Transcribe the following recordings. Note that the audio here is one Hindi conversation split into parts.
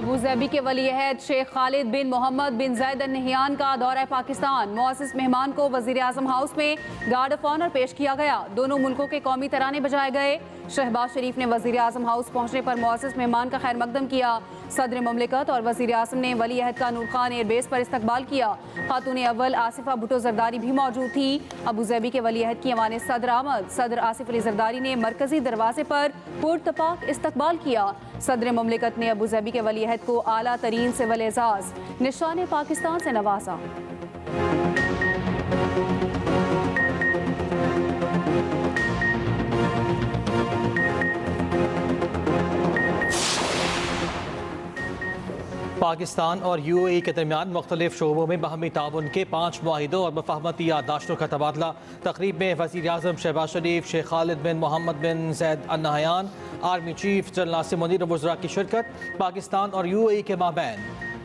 अबू ज़ैबी के वलीअहद Sheikh Khalid bin Mohammed bin Zayed Al Nahyan का दौरा पाकिस्तान। मुअज़्ज़िज़ मेहमान को वज़ीर आज़म हाउस में गार्ड ऑफ ऑनर पेश किया गया। दोनों मुल्कों के कौमी तराने बजाए गए। शहबाज शरीफ ने वज़ीर आज़म हाउस पहुंचने पर मुअज़्ज़िज़ मेहमान का खैर मकदम किया। सदर मुमलिकत और वज़ीर आज़म ने वलीअहद का नूर खान एयरबेस पर इस्तकबाल किया। खातून अव्वल आसिफा भुट्टो जरदारी भी मौजूद थी। अबू ज़ैबी के वलीअहद की अवान सदर आमद। सदर आसिफ अली जरदारी ने मरकजी दरवाजे पर पुरतपाक इस्तकबाल किया। सदर मुमलिकत ने अबू ज़ैबी के वलीअहद को आला तरीन सिविल एजाज निशान पाकिस्तान से नवाजा। पाकिस्तान और UAE के दरमियान मुख्तलिफ शोबों में बाहमी ताउन के 5 मुआहिदों और मुफाहमती याददाश्तों का तबादला। तकरीब में वज़ीर आज़म Shehbaz Sharif, Sheikh Khalid bin Mohammed bin Zayed Al Nahyan, army chief general Nasir Munir वज़रा की शिरकत। पाकिस्तान और UAE के माबैन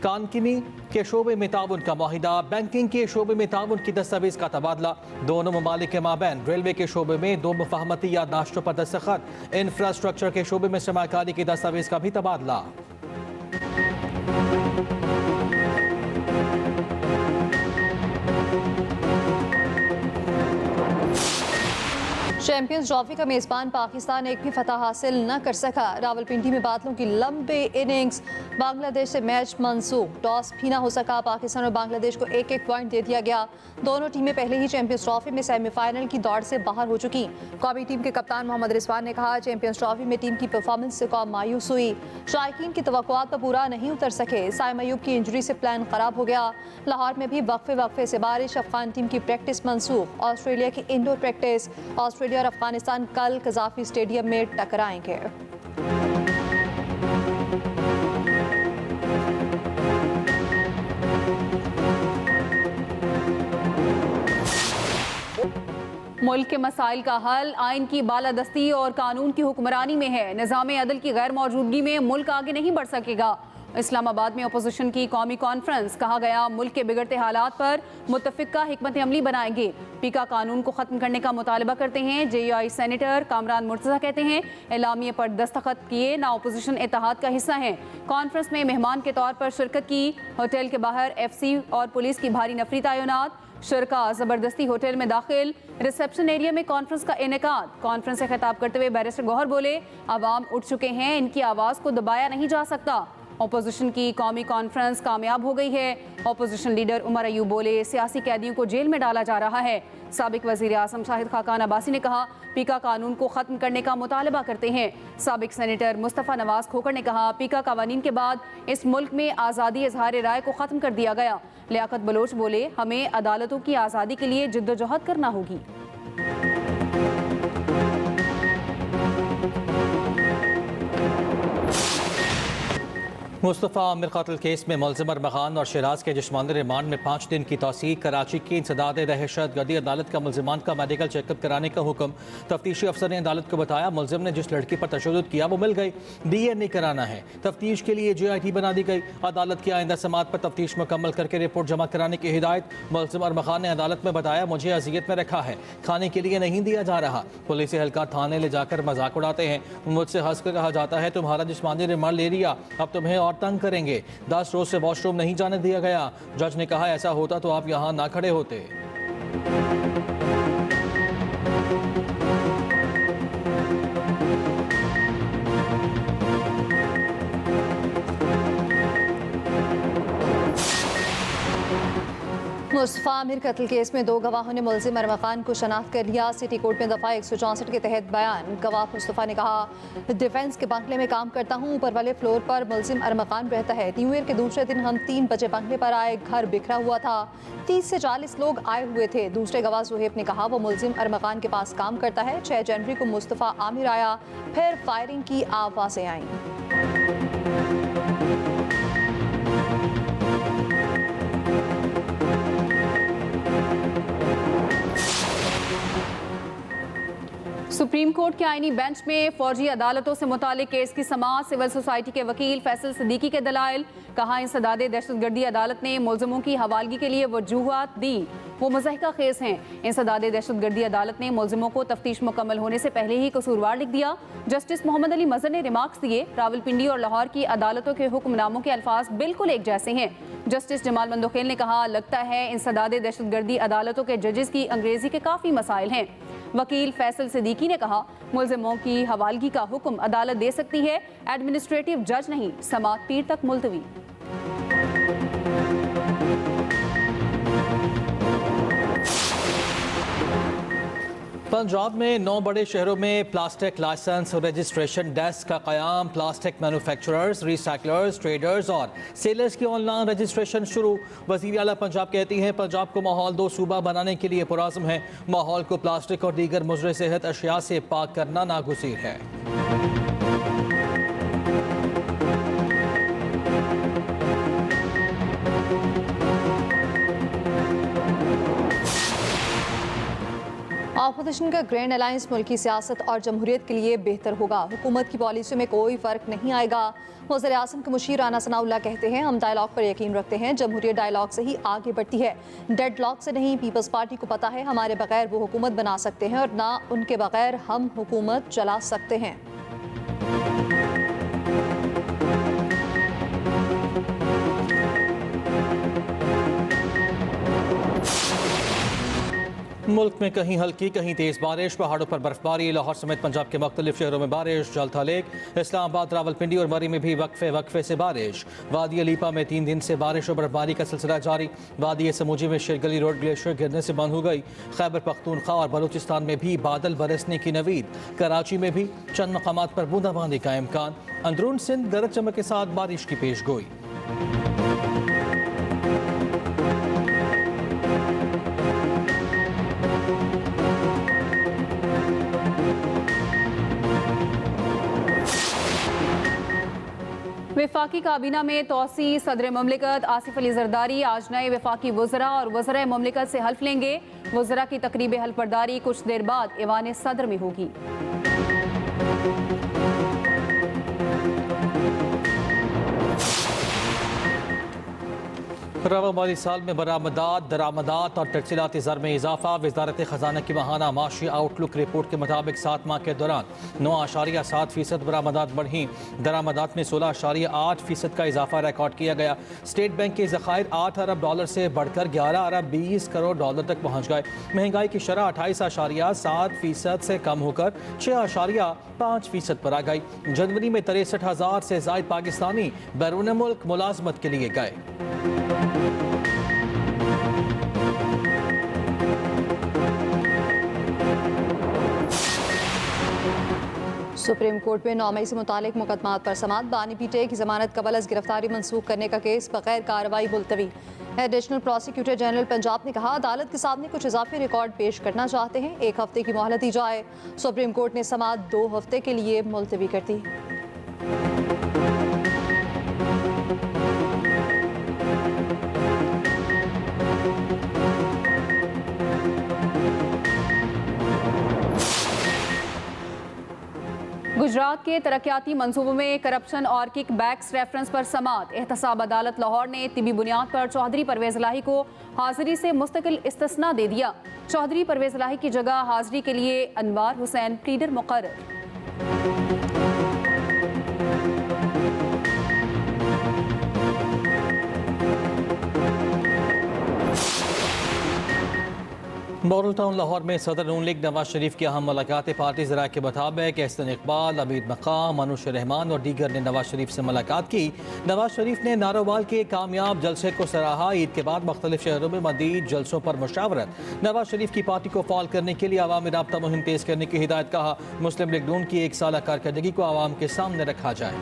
कानकिनी के शोबे में ताउन का माहिदा, बैंकिंग के शोबे में ताउन की दस्तावेज़ का तबादला। दोनों ममालिक के माबैन रेलवे के शोबे में 2 मुफाहमती याददाश्तों पर दस्तखत। इंफ्रास्ट्रक्चर के शोबे में सरमाकारी की दस्तावेज़ का भी तबादला। चैंपियंस ट्रॉफी का मेज़बान पाकिस्तान एक भी फतह हासिल न कर सका। रावलपिंडी में बादलों की लंबे इनिंग्स, बांग्लादेश से मैच मंसूख। टॉस भी ना हो सका। पाकिस्तान और बांग्लादेश को एक एक पॉइंट दे दिया गया। दोनों टीमें पहले ही चैंपियंस ट्रॉफी में सेमीफाइनल की दौड़ से बाहर हो चुकी। कौमी टीम के कप्तान मोहम्मद रिजवान ने कहा, चैंपियंस ट्रॉफी में टीम की परफॉर्मेंस से कौम मायूस हुई। शायकीन की तवक्कुआत पर पूरा नहीं उतर सके। साइम अयूब की इंजरी से प्लान खराब हो गया। लाहौर में भी वक्फे से बारिश। अफगान टीम की प्रैक्टिस मंसूख। ऑस्ट्रेलिया की इंडोर प्रैक्टिस। ऑस्ट्रेलिया और अफगानिस्तान कल कज़ाफी स्टेडियम में टकराएंगे। मुल्क के मसाइल का हल आइन की बालादस्ती और कानून की हुक्मरानी में है। निज़ाम अदल की गैर मौजूदगी में मुल्क आगे नहीं बढ़ सकेगा। इस्लामाबाद में अपोजिशन की कौमी कॉन्फ्रेंस। कहा गया, मुल्क के बिगड़ते हालात पर मुत्तफिका हिकमत अमली बनाएंगे। पीका कानून को ख़त्म करने का मुतालबा करते हैं। JUI सेनेटर कामरान मुर्तज़ा कहते हैं, एलामिये पर दस्तखत किए ना अपोजिशन इत्तेहाद का हिस्सा हैं। कॉन्फ्रेंस में मेहमान के तौर पर शिरकत की। होटल के बाहर FC और पुलिस की भारी नफरी तैनात। शरका ज़बरदस्ती होटल में दाखिल। रिसेप्शन एरिया में कॉन्फ्रेंस का इनेकाद। कॉन्फ्रेंस से खिताब करते हुए बैरिस्टर गौहर बोले, अवाम उठ चुके हैं, इनकी आवाज़ को दबाया नहीं जा सकता। अपोजिशन की कौमी कॉन्फ्रेंस कामयाब हो गई है। अपोजिशन लीडर उमर अयूब बोले, सियासी कैदियों को जेल में डाला जा रहा है। साबिक वज़ीर आज़म शाहिद खाकान अब्बासी ने कहा, पीका कानून को ख़त्म करने का मुतालबा करते हैं। साबिक सेनेटर मुस्तफ़ा नवाज खोखर ने कहा, पीका कानून के बाद इस मुल्क में आज़ादी इज़हार राय को ख़त्म कर दिया गया। लियाकत बलोच बोले, हमें अदालतों की आज़ादी के लिए जिद्दोजहद करना होगी। मुस्तफ़ा आमिर कत्ल केस में मुलज़िम अरमग़ान और शिराज के जिस्मानी रिमांड में 5 दिन की तौसीक़। कराची की इंसदाद दहशत गर्दी अदालत का मुलज़िमान का मेडिकल चेकअप कराने का हुक्म। तफ्तीशी अफसर ने अदालत को बताया, मुलज़िम ने जिस लड़की पर तशद्दुद किया वो मिल गई। DNA कराना है। तफ्तीश के लिए JIT बना दी गई। अदालत की आइंदा समात पर तफ्तीश मुकम्मल करके रिपोर्ट जमा कराने की हिदायत। मुलज़िम अरमग़ान ने अदालत में बताया, मुझे अजियत में रखा है, खाने के लिए नहीं दिया जा रहा। पुलिस हल्का थाने ले जाकर मजाक उड़ाते हैं। मुझसे हंस कर कहा जाता है, तुम्हारा जिस्मानी रिमांड ले लिया, अब तुम्हें और तंग करेंगे। 10 रोज से वॉशरूम नहीं जाने दिया गया। जज ने कहा, ऐसा होता तो आप यहां ना खड़े होते। मुस्तफ़ा आमिर कत्ल केस में 2 गवाहों ने मुलज़िम अरमग़ान को शनाख्त कर लिया। सिटी कोर्ट में दफ़ा 164 के तहत बयान। गवाह मुस्तफ़ा ने कहा, डिफेंस के बंगले में काम करता हूँ, ऊपर वाले फ्लोर पर मुलज़िम अरमग़ान रहता है। न्यू ईयर के दूसरे दिन हम 3 बजे बंगले पर आए। घर बिखरा हुआ था। 30 से 40 लोग आए हुए थे। दूसरे गवाह ज़ुहैब ने कहा, वो मुलज़िम अरमग़ान के पास काम करता है। 6 जनवरी को मुस्तफ़ा आमिर आया, फिर फायरिंग की आवाज़ें आईं। सुप्रीम कोर्ट के आईनी बेंच में फौजी अदालतों से मुतालिक केस की समाअत। सिविल सोसाइटी के वकील फैसल सिद्दीकी के दलाइल। कहा, इंसदादे दहशतगर्दी अदालत ने मुलजमों की हवालगी के लिए वजूहात दी, वो मुज़हिका खेज हैं। इंसदादे दहशतगर्दी अदालत ने मुलजमों को तफ्तीश मुकम्मल होने से पहले ही कसूरवार लिख दिया। जस्टिस मोहम्मद अली मजहर ने रिमार्क्स दिए, रावलपिंडी और लाहौर की अदालतों के हुक्मनामों के अल्फाज बिल्कुल एक जैसे हैं। जस्टिस जमाल मंदोखेल ने कहा, लगता है इंसदादे दहशतगर्दी अदालतों के जजेस की अंग्रेजी के काफ़ी मसाइल हैं। वकील फैसल सिद्दीकी ने कहा, मुलजिमों की हवालगी का हुक्म अदालत दे सकती है, एडमिनिस्ट्रेटिव जज नहीं। समाअत पीर तक मुलतवी। पंजाब में 9 बड़े शहरों में प्लास्टिक लाइसेंस और रजिस्ट्रेशन डेस्क का क़याम। प्लास्टिक मैन्युफैक्चरर्स, रिसाइकलर्स, ट्रेडर्स और सेलर्स की ऑनलाइन रजिस्ट्रेशन शुरू। वज़ीर आला पंजाब कहती हैं, पंजाब को माहौल दो सूबा बनाने के लिए पुराज़्म है। माहौल को प्लास्टिक और दीगर मुज़र सेहत अशिया से पाक करना नागुज़ीर है। ऑपोजिशन का ग्रैंड अलायंस मुल्की सियासत और जमहूरियत के लिए बेहतर होगा। हुकूमत की पॉलिसी में कोई फ़र्क नहीं आएगा। वज़ीर आज़म के मुशीर राना सनाउल्लाह कहते हैं, हम डायलॉग पर यकीन रखते हैं। जमहूरियत डायलॉग से ही आगे बढ़ती है, डेडलॉक से नहीं। पीपल्स पार्टी को पता है हमारे बगैर वो हुकूमत बना सकते हैं और ना उनके बगैर हम हुकूमत चला सकते हैं। मुल्क में कहीं हल्की कहीं तेज बारिश, पहाड़ों पर बर्फबारी। लाहौर समेत पंजाब के मुख्तलिफ शहरों में बारिश। जलथा लेक, इस्लामाबाद, रावलपिंडी और मरी में भी वक्फे वक्फे से बारिश। वादी अलीपा में 3 दिन से बारिश और बर्फबारी का सिलसिला जारी। वादी समूजी में शेरगली रोड ग्लेशियर गिरने से बंद हो गई। खैबर पख्तूनख्वा और बलूचिस्तान में भी बादल बरसने की नवीद। कराची में भी चंद मकामात पर बूंदाबांदी का इम्कान। अंदरून सिंध गरज चमक के साथ बारिश की पेश गोई। वफाकी काबीना में तोसी। सदर ममलिकत आसिफ अली जरदारी आज नए वफाकी वज़रा और वज़रा ममलिकत से हल्फ लेंगे। वज़रा की तकरीब हल्फबरदारी कुछ देर बाद ऐवान सदर में होगी। रवा माली साल में बरामदात, दरामदात और तरसीलाती ज़र में इजाफा। वजारत ख़जाना की माहाना माशी आउटलुक रिपोर्ट के मुताबिक 7 माह के दौरान 9.7% बरामदात बढ़ी। दरामदात में 16.8% का इजाफा रिकॉर्ड किया गया। स्टेट बैंक के ज़खायर 8 अरब डॉलर से बढ़कर 11 अरब 20 करोड़ डॉलर तक पहुँच गए। महंगाई की शरह 28.7% से कम होकर 6.5% पर आ गई। जनवरी में 63,000 से ज़ायद पाकिस्तानी बैरून मुल्क मुलाजमत के लिए गए। सुप्रीम कोर्ट में 9 मई से मुतालिक मुकदमात पर समाअत। बानी पीटे की जमानत कबल अज गिरफ्तारी मनसूख करने का केस बगैर कार्रवाई मुलतवी। एडिशनल प्रोसिक्यूटर जनरल पंजाब ने कहा, अदालत के सामने कुछ इजाफी रिकॉर्ड पेश करना चाहते हैं, 1 हफ्ते की मोहलत दी जाए। सुप्रीम कोर्ट ने समाअत 2 हफ्ते के लिए मुलतवी कर दी। गुजरात के तरक्याती मंसूबों में करप्शन और किक बैक्स रेफरेंस पर समाअत। एहतसाब अदालत लाहौर ने तिबी बुनियाद पर चौधरी परवेज इलाही को हाजिरी से मुस्तकिल इस्तिस्ना दे दिया। चौधरी परवेज इलाही की जगह हाजिरी के लिए अनवार हुसैन प्लीडर मुकर्रर। मॉडल टाउन लाहौर में सदर नून लीग नवाज शरीफ की अहम मुलाकातें। पार्टी ज़रा के मुताबिक एहसन इकबाल, अमीर मकाम, अनुशर रहमान और दीगर ने नवाज शरीफ से मुलाकात की। नवाज शरीफ ने नारोवाल के कामयाब जलसे को सराहा। ईद के बाद मुख्तलिफ शहरों में मज़ीद जलसों पर मुशावरत। नवाज शरीफ की पार्टी को फाल करने के लिए अवामी राब्ता मुहिम तेज करने की हिदायत। कहा, मुस्लिम लीग नून की 1 साला कारकर्दगी को आवाम के सामने रखा जाए।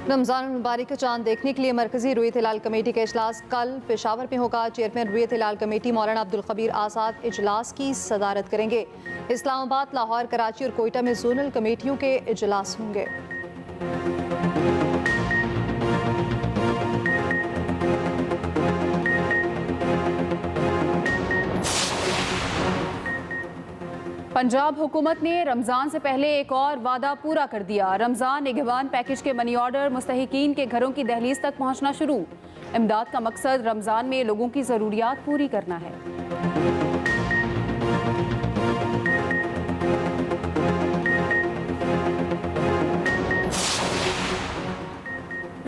रमज़ान मुबारक का चांद देखने के लिए मरकजी रुयत हिलाल कमेटी का इजलास कल पेशावर में होगा। चेयरमैन रुयत हिलाल कमेटी मौलाना अब्दुल खबीर आज़ाद इजलास की सदारत करेंगे। इस्लामाबाद, लाहौर, कराची और कोयटा में जोनल कमेटियों के इजलास होंगे। पंजाब हुकूमत ने रमज़ान से पहले एक और वादा पूरा कर दिया। रमज़ान निगहबान पैकेज के मनी ऑर्डर मुस्तहिकीन के घरों की दहलीज तक पहुंचना शुरू। इमदाद का मकसद रमज़ान में लोगों की ज़रूरियात पूरी करना है।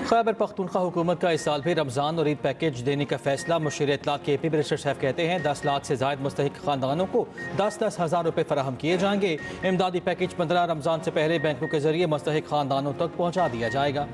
खैबर पख्तूनख्वा हुकूमत का इस साल भी रमज़ान और ईद पैकेज देने का फैसला। मुशीर इत्तला KP बैरिस्टर साहब कहते हैं 10 लाख से ज़ायद मुस्तहिक ख़ानदानों को 10-10 हज़ार रुपये फराहम किए जाएंगे। इमदादी पैकेज 15 रमज़ान से पहले बैंकों के जरिए मुस्तहिक ख़ानदानों तक पहुँचा दिया जाएगा।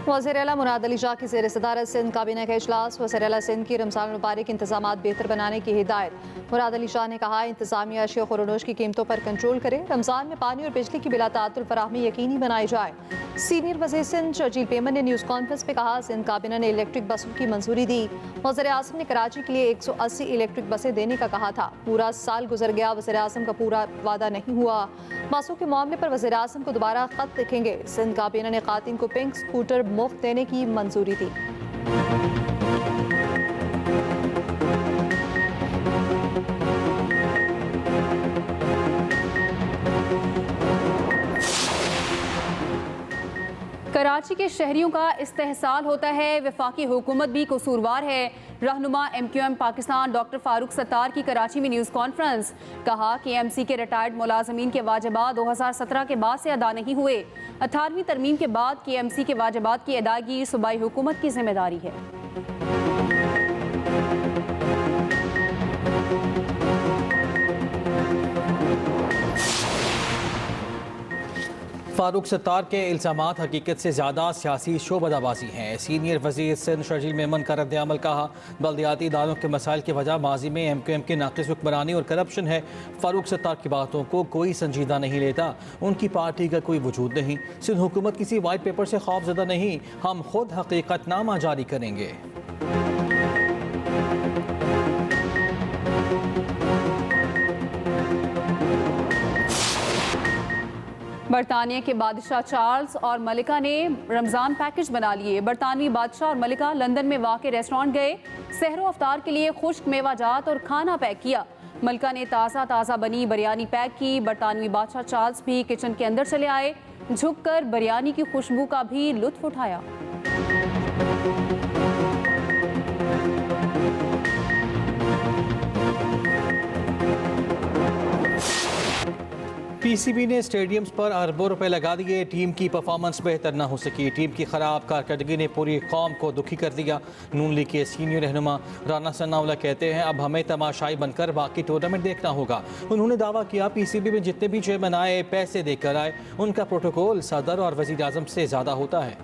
वज़ीर आला मुराद अली शाह की ज़ेर सदारत सिंध काबीना का इजलास। वज़ीर आला सिंध की रमज़ान मुबारक इंतज़ामात बेहतर बनाने की हिदायत। मुराद अली शाह ने कहा इंतज़ामिया अशिया खुरोनोश की कीमतों पर कंट्रोल करे। रमज़ान में पानी और बिजली की बिला ताअत्तुल फराहमी यकीनी बनाई जाए। सीनियर वज़ीर सिंध शर्जील पेमन ने न्यूज़ कॉन्फ्रेंस में कहा सिंध काबीना ने इलेक्ट्रिक बसों की मंजूरी दी। वज़ीर आज़म ने कराची के लिए 180 इलेक्ट्रिक बसें देने का कहा था। पूरा साल गुजर गया, वज़ीर आज़म का पूरा वादा नहीं हुआ। बसों के मामले पर वज़ीर आज़म को दोबारा खत लिखेंगे। सिंध काबीना ने ख़ातीन को पिंक स्कूटर मुफ्त देने की मंजूरी दी। कराची के शहरियों का इस्तेहसाल होता है, वफाकी हुकूमत भी कसूरवार है। रहनुमा MQM पाकिस्तान डॉक्टर फारूक सत्तार की कराची में न्यूज़ कॉन्फ्रेंस। कहा कि MC के रिटायर्ड मुलाजमीन के वाजिबात 2017 के बाद से अदा नहीं हुए। 18वीं तरमीम के बाद KMC के वाजिबात की अदायगी सूबाई हुकूमत की जिम्मेदारी है। फारूक सत्तार के इल्ज़ामात हकीकत से ज़्यादा सियासी शोबदाबाजी हैं। सीनियर वज़ीर सिंध शर्जील मेमन का रद्द-ए-अमल। कहा बल्दियाती इदारों के मसाइल की वजह माजी में MQM की नाक़िस हुक्मरानी और करप्शन है। फारूक सत्तार की बातों को कोई संजीदा नहीं लेता, उनकी पार्टी का कोई वजूद नहीं। सिंध हुकूमत किसी वाइट पेपर से खौफज़दा नहीं, हम खुद हकीकतनामा जारी करेंगे। बरतानिया के बादशाह चार्ल्स और मलिका ने रमज़ान पैकेज बना लिए। बरतानवी बादशाह और मलिका लंदन में वाक़े रेस्टोरेंट गए। सहरो अफ्तार के लिए खुश्क मेवाजात और खाना पैक किया। मलिका ने ताज़ा बनी बिरयानी पैक की। बरतानवी बादशाह चार्ल्स भी किचन के अंदर चले आए, झुककर बिरयानी की खुशबू का भी लुत्फ उठाया। PCB ने स्टेडियम्स पर अरबों रुपए लगा दिए, टीम की परफॉर्मेंस बेहतर न हो सकी। टीम की खराब कारकर्दगी ने पूरी कौम को दुखी कर दिया। नून लीग के सीनियर रहनुमा राना सनाउल्लाह कहते हैं अब हमें तमाशाई बनकर बाकी टूर्नामेंट देखना होगा। उन्होंने दावा किया PCB में जितने भी चेयरमैन आए पैसे देकर आए, उनका प्रोटोकॉल सदर और वज़ीर आज़म से ज़्यादा होता है।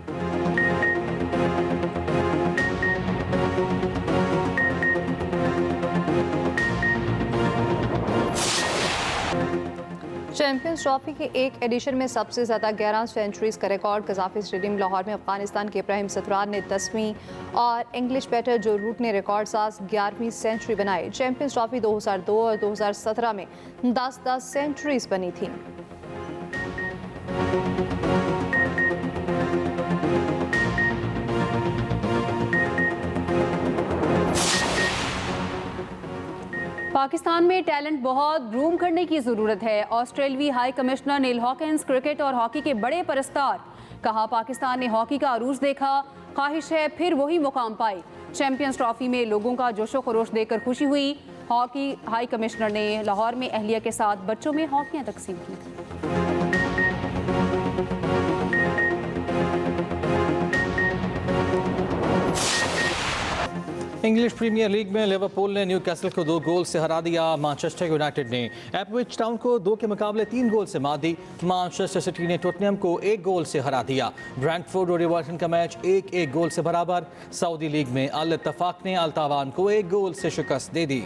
चैंपियंस ट्रॉफी के एक एडिशन में सबसे ज़्यादा 11 सेंचुरीज का रिकॉर्ड कज़ाफ़ी स्टेडियम लाहौर में अफगानिस्तान के इब्राहिम सतरार ने 10वीं और इंग्लिश बैटर जो रूट ने रिकॉर्ड साज 11वीं सेंचुरी बनाई। चैंपियंस ट्रॉफी 2002 और 2017 में 10-10 सेंचुरीज बनी थी। पाकिस्तान में टैलेंट बहुत ग्रूम करने की ज़रूरत है। ऑस्ट्रेलियाई हाई कमिश्नर नील हॉकिंस क्रिकेट और हॉकी के बड़े परस्तार। कहा पाकिस्तान ने हॉकी का अरूज देखा, ख्वाहिश है फिर वही मुकाम पाए। चैंपियंस ट्रॉफी में लोगों का जोशो खरोश देखकर खुशी हुई। हॉकी हाई कमिश्नर ने लाहौर में अहलिया के साथ बच्चों में हॉकियाँ तकसीम की। इंग्लिश प्रीमियर लीग में लिवरपूल ने न्यूकैसल को 2 गोल से हरा दिया। मैनचेस्टर यूनाइटेड ने एपविच टाउन को 2 के मुकाबले 3 गोल से मात दी। मैनचेस्टर सिटी ने टोटनहम को 1 गोल से हरा दिया। ब्रेंटफोर्ड और एवर्टन का मैच 1-1 गोल से बराबर। सऊदी लीग में अल इत्तफाक ने अल तावान को 1 गोल से शिकस्त दे दी।